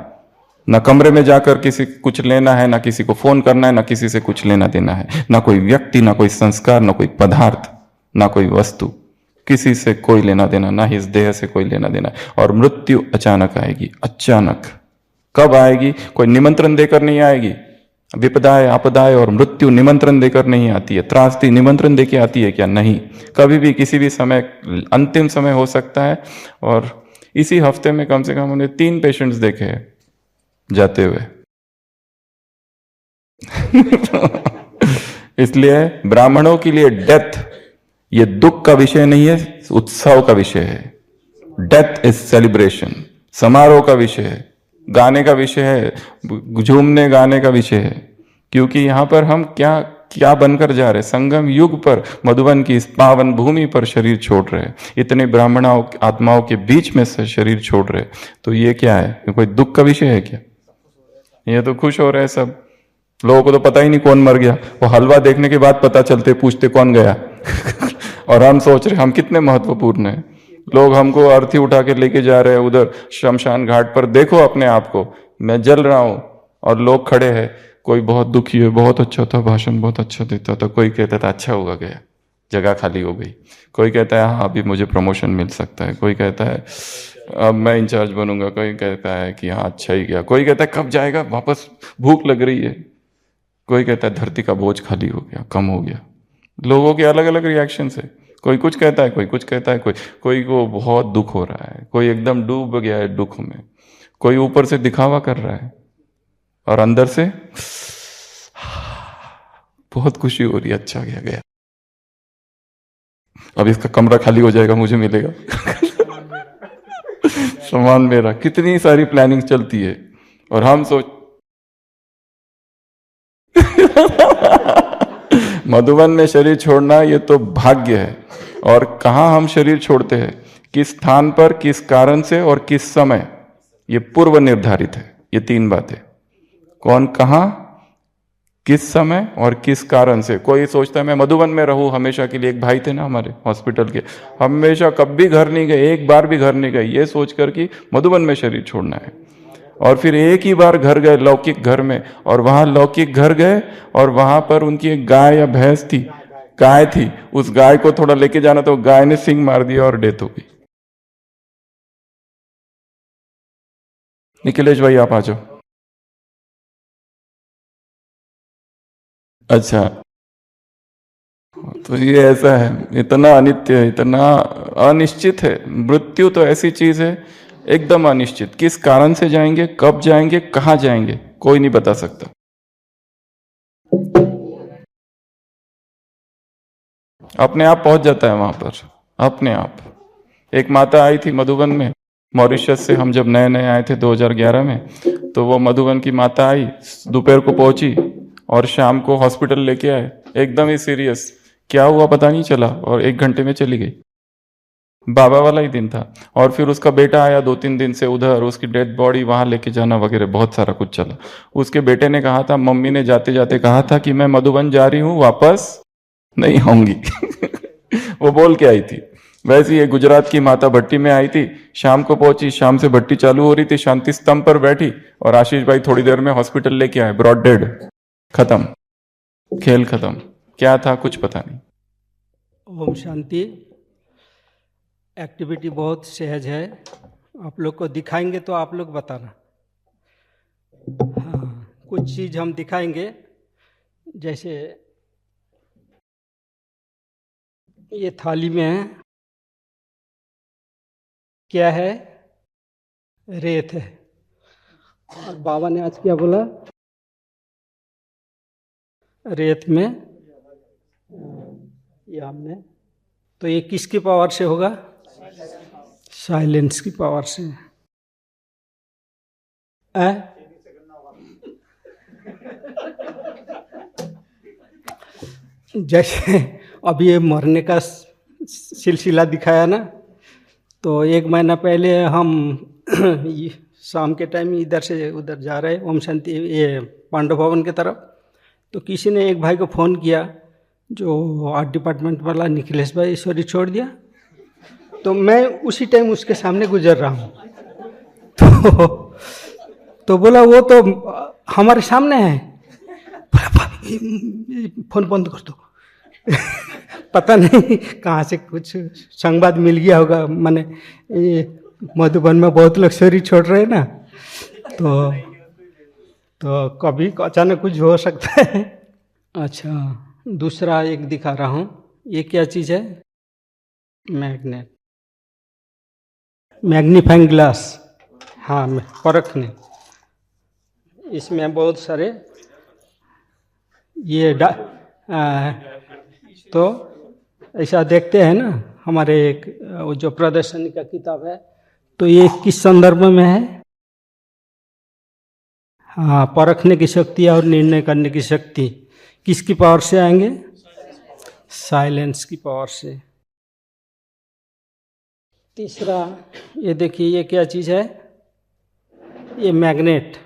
ना कमरे में जाकर किसी कुछ लेना है, ना किसी को फोन करना है, ना किसी से कुछ लेना देना है, ना कोई व्यक्ति, ना कोई संस्कार, ना कोई पदार्थ, ना कोई वस्तु, किसी से कोई लेना देना, ना इस देह से कोई लेना देना। और मृत्यु अचानक आएगी। अचानक कब आएगी? कोई निमंत्रण देकर नहीं आएगी। विपदाएं, आपदाएं और मृत्यु निमंत्रण देकर नहीं आती है। त्रासदी निमंत्रण देके आती है क्या? नहीं। कभी भी किसी भी समय, अंतिम समय हो सकता है। और इसी हफ्ते में कम से कम हमने 3 पेशेंट्स देखे हैं जाते हुए। इसलिए ब्राह्मणों के लिए डेथ ये दुख का विषय नहीं है, उत्सव का विषय है। डेथ इज सेलिब्रेशन, समारोह का विषय है, गाने का विषय है, झूमने गाने का विषय है। क्योंकि यहां पर हम क्या बनकर जा रहे? संगम युग पर, मधुबन की इस पावन भूमि पर शरीर छोड़ रहे, इतने ब्राह्मणों आत्माओं के बीच में से शरीर छोड़ रहे। तो ये क्या है? कोई दुख का विषय है क्या? ये तो खुश हो रहे हैं सब। लोगों को तो पता ही नहीं कौन मर गया, वो हलवा देखने के बाद पता चलते, पूछते कौन गया। और हम सोच रहे हम कितने महत्वपूर्ण हैं। लोग हमको अर्थी उठा के लेके जा रहे हैं उधर शमशान घाट पर, देखो अपने आप को, मैं जल रहा हूं और लोग खड़े हैं। कोई बहुत दुखी है, बहुत अच्छा था भाषण, बहुत अच्छा देता था, कोई कहता था अच्छा होगा गया, जगह खाली हो गई, कोई कहता है हाँ अभी मुझे प्रमोशन मिल सकता है, कोई कहता है अब मैं इंचार्ज बनूंगा, कोई कहता है कि हाँ अच्छा ही गया, कोई कहता है कब जाएगा वापस, भूख लग रही है, कोई कहता है धरती का बोझ खाली हो गया, कम हो गया। लोगों के अलग अलग रिएक्शन है, कोई कुछ कहता है, कोई कुछ कहता है, कोई को बहुत दुख हो रहा है, कोई एकदम डूब गया है दुख में, कोई ऊपर से दिखावा कर रहा है और अंदर से बहुत खुशी हो रही है, अच्छा गया गया, अब इसका कमरा खाली हो जाएगा, मुझे मिलेगा सामान मेरा। कितनी सारी प्लानिंग चलती है और हम सोच मधुबन में शरीर छोड़ना ये तो भाग्य है। और कहाँ हम शरीर छोड़ते हैं, किस स्थान पर, किस कारण से और किस समय, ये पूर्व निर्धारित है। ये तीन बातें, कौन कहाँ, किस समय और किस कारण से। कोई सोचता है मैं मधुबन में रहूं हमेशा के लिए, एक भाई थे ना हमारे हॉस्पिटल के, हमेशा कभी घर नहीं गए, एक बार भी घर नहीं गए, ये सोच कर कि मधुबन में शरीर छोड़ना है। और फिर एक ही बार घर गए लौकिक घर में, और वहां लौकिक घर गए और वहां पर उनकी एक गाय या भैंस थी, गाय थी, उस गाय को थोड़ा लेके जाना तो गाय ने सिंग मार दिया और डेथ हो गई। निखिलेश भाई आप आ जाओ। अच्छा, तो ये ऐसा है, इतना अनित्य है, इतना अनिश्चित है। मृत्यु तो ऐसी चीज है एकदम अनिश्चित, किस कारण से जाएंगे, कब जाएंगे, कहां जाएंगे, कोई नहीं बता सकता। अपने आप पहुंच जाता है वहां पर, अपने आप। एक माता आई थी मधुबन में, मॉरिशस से हम जब नए नए आए थे 2011 में, तो वो मधुबन की माता आई, दोपहर को पहुंची और शाम को हॉस्पिटल लेके आए, एकदम ही सीरियस, क्या हुआ पता नहीं चला और 1 घंटे में चली गई। बाबा वाला ही दिन था। और फिर उसका बेटा आया 2-3 दिन से उधर, उसकी डेड बॉडी वहां लेके जाना वगैरह बहुत सारा कुछ चला। उसके बेटे ने कहा था, मम्मी ने जाते जाते कहा था कि मैं मधुबन जा रही हूं, वापस नहीं आऊंगी वो बोल के आई थी। वैसे ही गुजरात की माता भट्टी में आई थी, शाम को पहुंची, शाम से भट्टी चालू हो रही थी, शांति स्तंभ पर बैठी और आशीष भाई थोड़ी देर में हॉस्पिटल लेके आए, ब्रॉड डेड, खत्म, खेल खत्म। क्या था कुछ पता नहीं। ओम शांति। एक्टिविटी बहुत सहज है, आप लोग को दिखाएंगे तो आप लोग बताना। हाँ, कुछ चीज़ हम दिखाएंगे, जैसे ये थाली में है, क्या है, रेत है। और बाबा ने आज क्या बोला, रेत में ये हमने, तो ये किसकी पावर से होगा, साइलेंस की पावर से। जैसे अभी ये मरने का सिलसिला दिखाया ना, तो 1 महीना पहले हम शाम के टाइम इधर से उधर जा रहे ओम शांति, ये पांडव भवन की तरफ, तो किसी ने एक भाई को फ़ोन किया, जो आर्ट डिपार्टमेंट वाला, निखिलेश भाई ईश्वरी छोड़ दिया। तो मैं उसी टाइम उसके सामने गुजर रहा हूँ, तो बोला वो तो हमारे सामने है। फोन बंद कर दो पता नहीं कहाँ से कुछ संवाद मिल गया होगा, माने ये मधुबन में बहुत लोग शरीर छोड़ रहे हैं ना, तो कभी अचानक कुछ हो सकता है। अच्छा, दूसरा एक दिखा रहा हूँ, ये क्या चीज़ है, मैग्नेट, मैग्नीफाइंग ग्लास। हाँ, परखने, इसमें बहुत सारे ये तो ऐसा देखते हैं ना, हमारे एक जो प्रदर्शनी का किताब है, तो ये किस संदर्भ में है, हाँ, परखने की शक्ति और निर्णय करने की शक्ति किसकी पावर से आएंगे, साइलेंस की पावर से। तीसरा ये देखिए, ये क्या चीज़ है, ये मैग्नेट।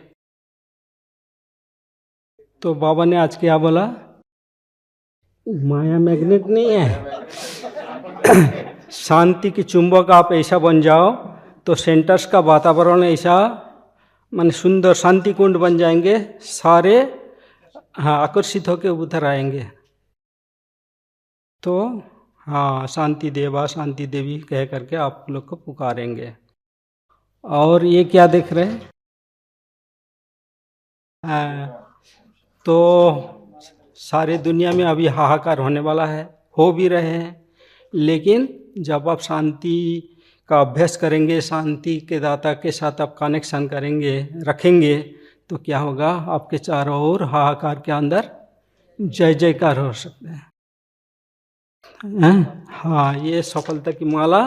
तो बाबा ने आज क्या बोला, माया मैग्नेट नहीं है शांति की चुंबक आप ऐसा बन जाओ तो सेंटर्स का वातावरण ऐसा माने सुंदर शांति कुंड बन जाएंगे, सारे हाँ आकर्षित होकर उधर आएंगे। तो हाँ शांति देवा शांति देवी कह करके आप लोग को पुकारेंगे। और ये क्या देख रहे हैं? तो सारे दुनिया में अभी हाहाकार होने वाला है, हो भी रहे हैं, लेकिन जब आप शांति का अभ्यास करेंगे, शांति के दाता के साथ आप कनेक्शन करेंगे, रखेंगे, तो क्या होगा, आपके चारों ओर हाहाकार के अंदर जय जयकार हो सकते हैं। हाँ, ये सफलता की माला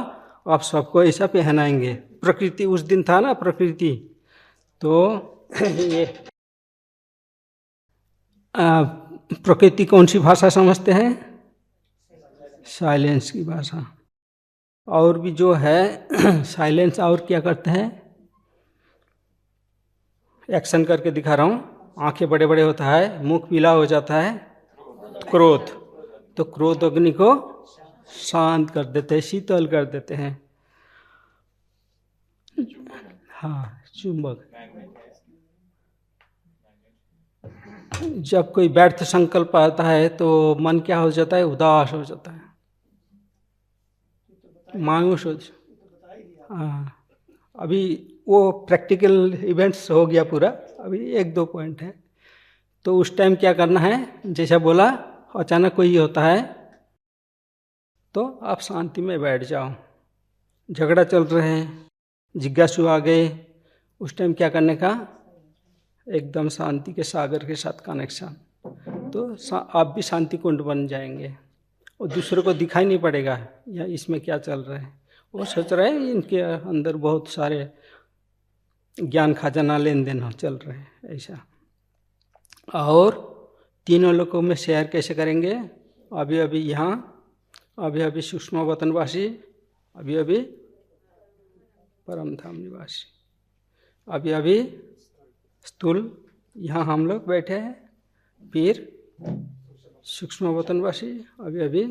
आप सबको ऐसा पहनाएंगे। प्रकृति उस दिन था ना, प्रकृति तो ये प्रकृति कौन सी भाषा समझते हैं? साइलेंस की भाषा। और भी जो है साइलेंस और क्या करते हैं? एक्शन करके दिखा रहा हूँ। आंखें बड़े बड़े होता है, मुख पीला हो जाता है, क्रोध। तो क्रोध अग्नि को शांत कर देते हैं, शीतल कर देते हैं। हाँ, चुंबक। जब कोई व्यर्थ संकल्प आता है तो मन क्या हो जाता है? उदास हो जाता है, मायूस हो जाता। हाँ, अभी वो प्रैक्टिकल इवेंट्स हो गया पूरा, अभी 1-2 पॉइंट है। तो उस टाइम क्या करना है? जैसा बोला, अचानक कोई होता है तो आप शांति में बैठ जाओ। झगड़ा चल रहे हैं, जिज्ञासु आ गए, उस टाइम क्या करने का? एकदम शांति के सागर के साथ कनेक्शन। तो आप भी शांति कुंड बन जाएंगे और दूसरों को दिखाई नहीं पड़ेगा या इसमें क्या चल रहा है। वो सोच रहे हैं इनके अंदर बहुत सारे ज्ञान खजाना लेन देन चल रहे हैं ऐसा। और तीनों लोगों में शेयर कैसे करेंगे? अभी अभी यहाँ, अभी अभी सूक्ष्म वतनवासी, अभी अभी परम धाम निवासी, अभी अभी स्थूल यहाँ हम लोग बैठे हैं, फिर सूक्ष्म वतनवासी, अभी अभी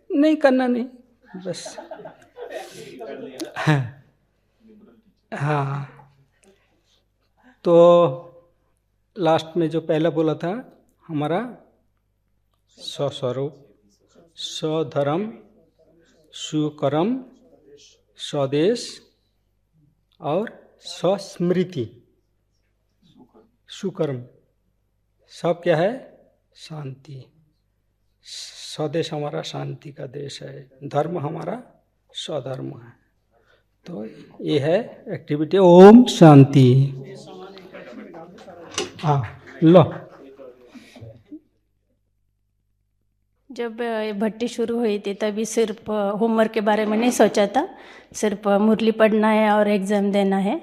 नहीं करना, नहीं बस। हाँ, तो लास्ट में जो पहला बोला था, हमारा स्वस्वरूप, स्वधर्म, सुकर्म, स्वदेश और स्वस्मृति, सुकर्म, सब क्या है? शांति। स्वदेश हमारा शांति का देश है, धर्म हमारा स्वधर्म है। तो ये है एक्टिविटी। ओम शांति। हाँ, लो। जब भट्टी शुरू हुई थी तभी सिर्फ होमवर्क के बारे में नहीं सोचा था, सिर्फ मुरली पढ़ना है और एग्ज़ाम देना है।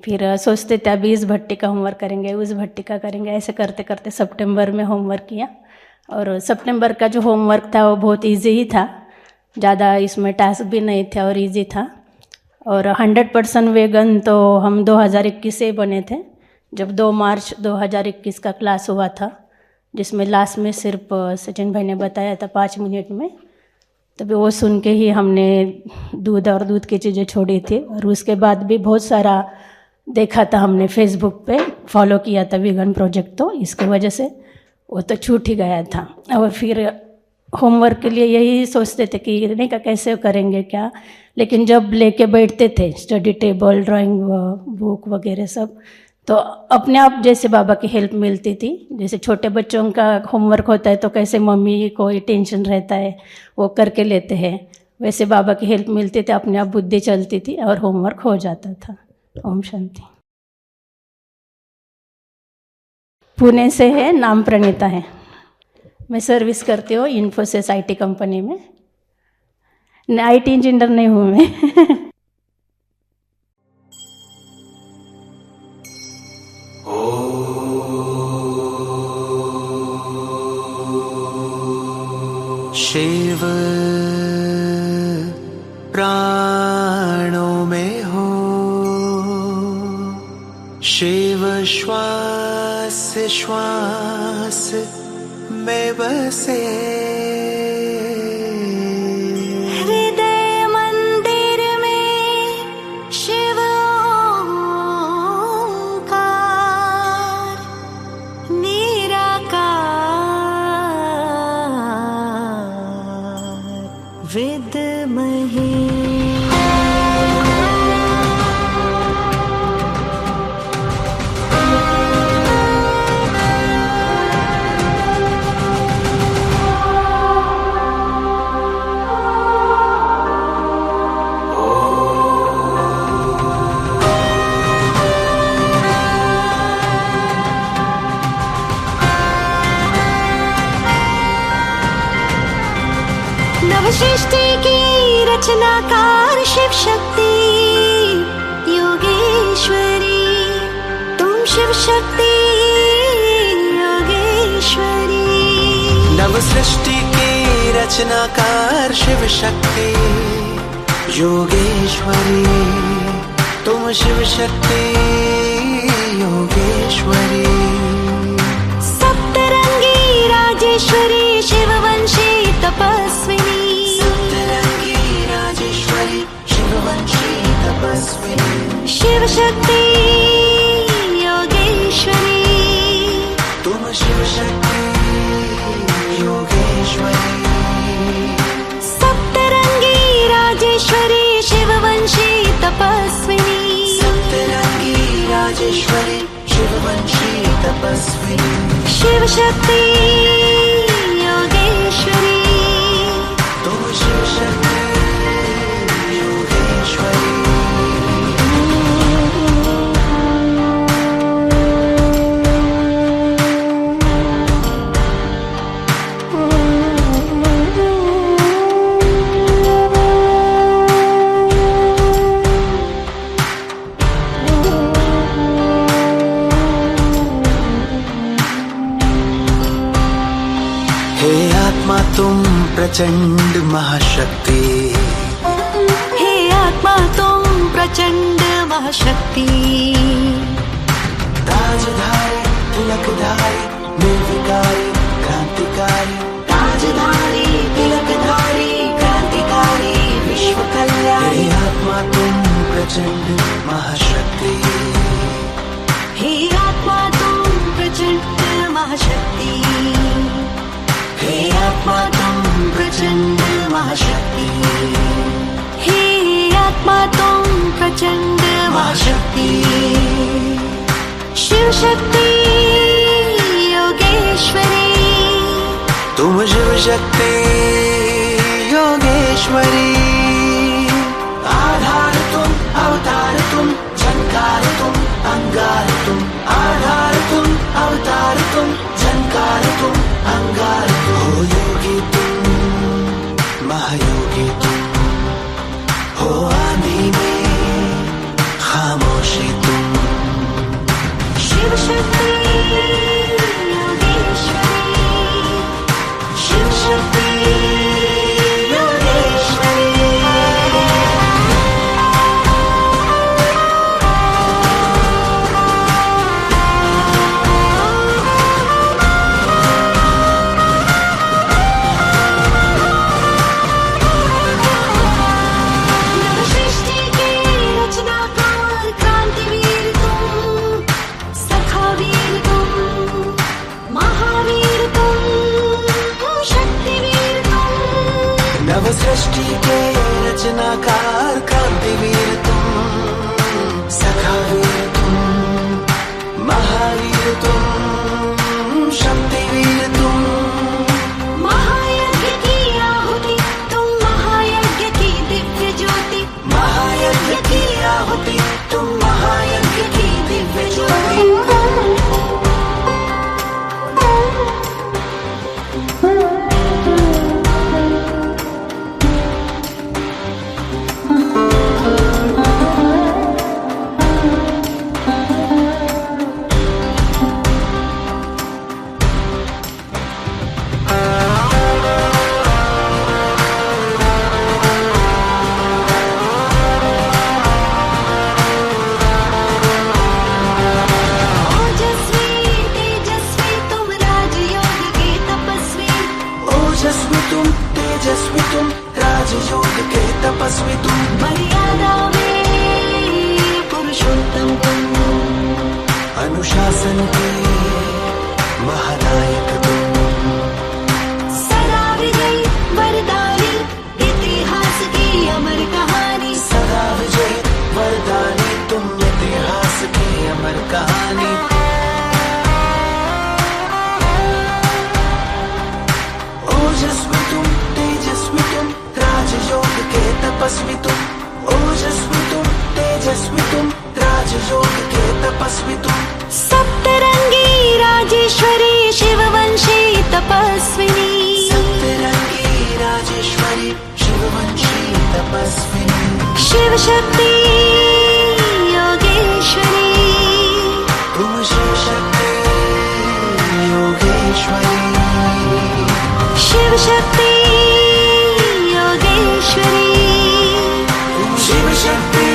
फिर सोचते थे अभी इस भट्टी का होमवर्क करेंगे, उस भट्टी का करेंगे, ऐसे करते करते सितंबर में होमवर्क किया। और सितंबर का जो होमवर्क था वो बहुत इजी ही था, ज़्यादा इसमें टास्क भी नहीं थे और इजी था। और 100% वेगन तो हम 2021 से बने थे, जब 2 मार्च 2021 का क्लास हुआ था, जिसमें लास्ट में सिर्फ सचिन भाई ने बताया था 5 मिनट में। तभी वो सुन के ही हमने दूध और दूध की चीज़ें छोड़ी थी। और उसके बाद भी बहुत सारा देखा था हमने, फेसबुक पे फॉलो किया था वीगन प्रोजेक्ट, तो इसकी वजह से वो तो छूट ही गया था। और फिर होमवर्क के लिए यही सोचते थे कि नहीं का कैसे करेंगे क्या, लेकिन जब लेके बैठते थे स्टडी टेबल, ड्राइंग बुक वगैरह सब, तो अपने आप जैसे बाबा की हेल्प मिलती थी। जैसे छोटे बच्चों का होमवर्क होता है तो कैसे मम्मी को टेंशन रहता है वो करके लेते हैं, वैसे बाबा की हेल्प मिलती थी, अपने आप बुद्धि चलती थी और होमवर्क हो जाता था। ओम शांति। पुणे से है, नाम प्रणीता है। मैं सर्विस करती हूँ इन्फोसिस IT कंपनी में। IT इंजीनियर नहीं हूँ मैं। शिव प्राणों में हो, शिव श्वास श्वास में बसे हृदय मंदिर में शिव ओंकार निराकार विद्महे नवसृष्टि की रचनाकार शिव शक्ति योगेश्वरी तुम शिव शक्ति योगेश्वरी नव सृष्टि की रचनाकार शिव शक्ति योगेश्वरी तुम शिव शक्ति योगेश्वरी सप्तरंगी राजेश्वरी शिववंशी तपस्विनी सप्तरंगी राजेश्वरी शिववंशी तपस्विनी शिव शक्ति योगेश्वरी तुम शिव शक्ति योगेश्वरी सप्तरंगी राजेश्वरी शिववंशी तपस्विनी सप्तरंगी राजेश्वरी शिववंशी तपस्विनी शिव शक्ति योगेश्वरी तुम शिव शक्ति योगेश्वरी हे आत्मा तुम प्रचंड महाशक्ति हे आत्मा तुम प्रचंड महाशक्ति ताजधारी तिलकधारी निर्विकारी क्रांतिकारी ताजधारी तिलकधारी क्रांतिकारी विश्व कल्याणी हे आत्मा तुम प्रचंड महाशक्ति हे आत्मा तुम प्रचंड महाशक्ति हे आत्मा तुम प्रचंड महाशक्ति हे आत्मा तुम प्रचंड महाशक्ति शिव शक्ति योगेश्वरी तुम शिव शक्ति योगेश्वरी आधार तुम अवतार तुम झंकार तुम अंगार तुम आधार तुम अवतार तुम झंकार तुम अंगार तुम हो योगी तुम महायोगी तुम हो आंधी में खामोशी तुम शिव शक्ति योगेश्वरी शिव शक्ति योगेश्वरी नवसृष्टि की रचनाकार क्रांतिवीर योग के तपस्वी तुम, सप्तरंगी राजेश्वरी शिववंशी तपस्विनी, सप्तरंगी राजेश्वरी शिववंशी तपस्विनी, शिव शक्ति योगेश्वरी, तुम शिव शक्ति योगेश्वरी, शिव शक्ति योगेश्वरी, शिव शक्ति